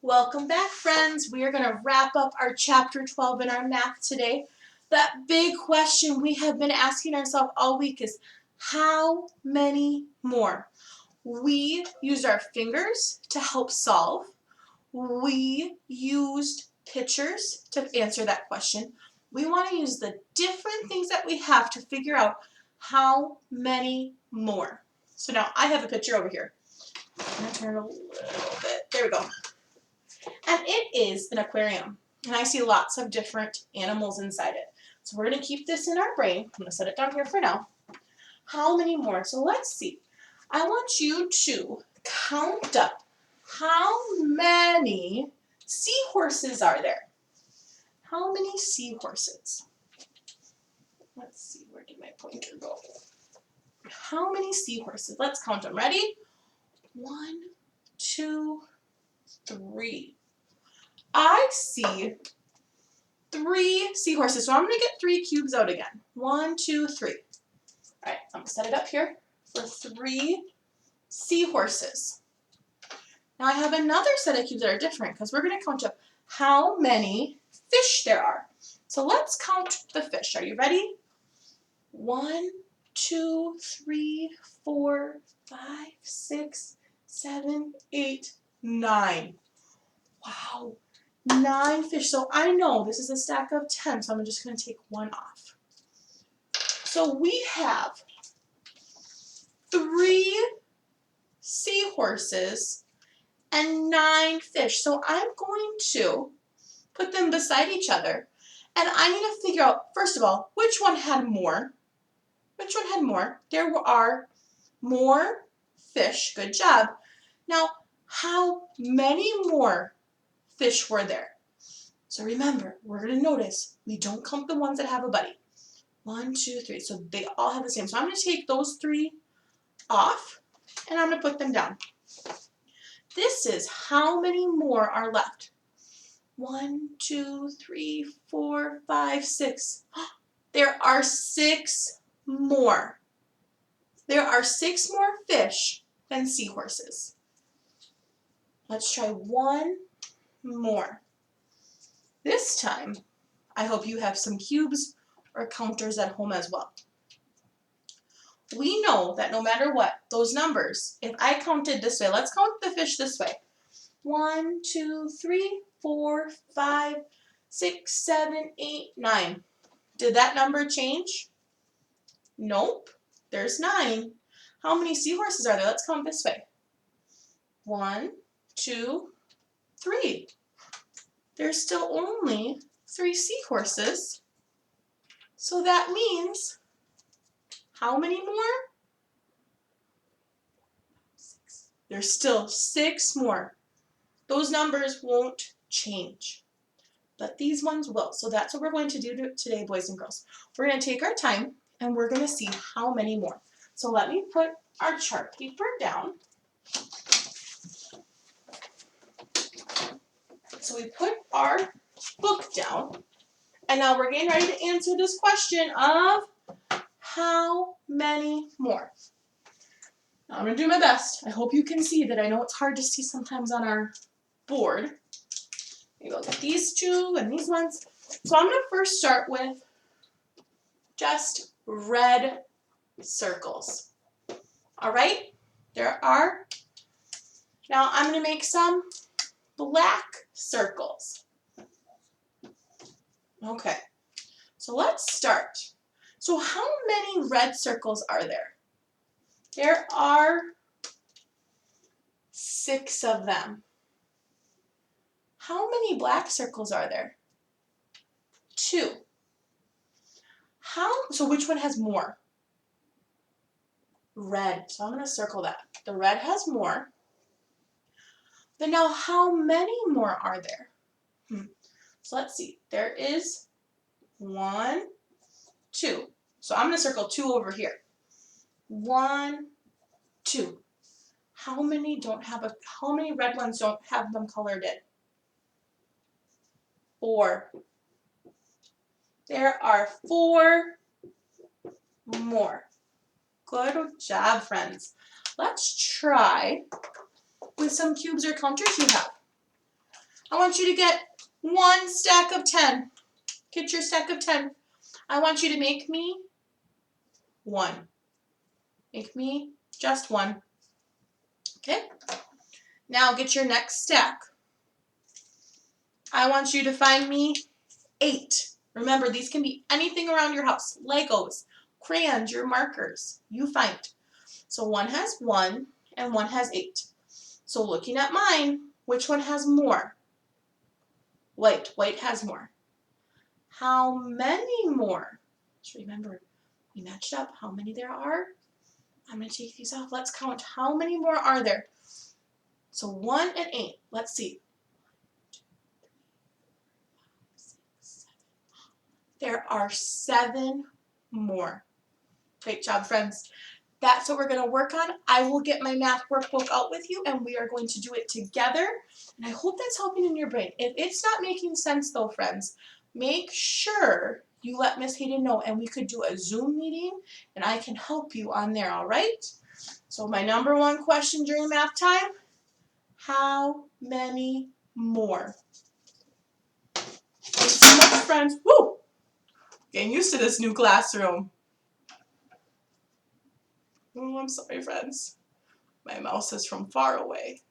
Welcome back, friends. We are going to wrap up our chapter 12 in our math today. That big question we have been asking ourselves all week is, how many more? We used our fingers to help solve. We used pictures to answer that question. We want to use the different things that we have to figure out how many more. So now I have a picture over here. I'm going to turn it a little bit. There we go. And it is an aquarium. And I see lots of different animals inside it. So we're going to keep this in our brain. I'm going to set it down here for now. How many more? So let's see. I want you to count up how many seahorses are there. How many seahorses? Let's see, where did my pointer go? How many seahorses? Let's count them. Ready? 1, 2, 3. I see 3 seahorses. So I'm going to get 3 cubes out again. 1, 2, 3. All right, I'm going to set it up here for 3 seahorses. Now I have another set of cubes that are different because we're going to count up how many fish there are. So let's count the fish. Are you ready? 1, 2, 3, 4, 5, 6, 7, 8, 9. Wow. 9 fish. So I know this is a stack of 10, so I'm just going to take 1 off. So we have 3 seahorses and 9 fish. So I'm going to put them beside each other, and I need to figure out, first of all, which one had more. Which one had more? There are more fish. Good job. Now, how many more fish were there? So remember, we're going to notice we don't count the ones that have a buddy. 1, 2, 3. So they all have the same. So I'm going to take those 3 off, and I'm going to put them down. This is how many more are left. 1, 2, 3, 4, 5, 6. There are 6 more. There are 6 more fish than seahorses. Let's try one more. This time, I hope you have some cubes or counters at home as well. We know that no matter what, those numbers, if I counted this way, let's count the fish this way. 1, 2, 3, 4, 5, 6, 7, 8, 9. Did that number change? Nope. There's 9. How many seahorses are there? Let's count this way. 1, 2, 3. There's still only 3 seahorses. So that means, how many more? 6. There's still 6 more. Those numbers won't change, but these ones will. So that's what we're going to do today, boys and girls. We're going to take our time, and we're going to see how many more. So let me put our chart paper down. So we put our book down, and now we're getting ready to answer this question of how many more. Now I'm going to do my best. I hope you can see that. I know it's hard to see sometimes on our board. Maybe I'll get these 2 and these ones. So I'm going to first start with just red circles. All right? There are. Now I'm going to make some black circles. Okay. So let's start. So how many red circles are there? There are 6 of them. How many black circles are there? 2. So which one has more? Red. So I'm going to circle that. The red has more. Then now how many more are there? So let's see. There is 1, 2. So I'm going to circle 2 over here. 1, 2. How many red ones don't have them colored in? 4. There are 4 more. Good job, friends. Let's try with some cubes or counters you have. I want you to get one stack of 10. Get your stack of 10. I want you to make me one. Make me just one. Okay? Now get your next stack. I want you to find me 8. Remember, these can be anything around your house. Legos, crayons, your markers. You find. So one has 1 and one has 8. So looking at mine, which one has more? White. White has more. How many more? Just remember, we matched up how many there are. I'm going to take these off. Let's count how many more are there. So 1 and 8. Let's see. There are 7 more. Great job, friends. That's what we're going to work on. I will get my math workbook out with you, and we are going to do it together. And I hope that's helping in your brain. If it's not making sense, though, friends, make sure you let Miss Hayden know, and we could do a Zoom meeting, and I can help you on there, all right? So my number one question during math time, how many more? Thanks so much, friends. Woo! Getting used to this new classroom. Oh, I'm sorry, friends. My mouse is from far away.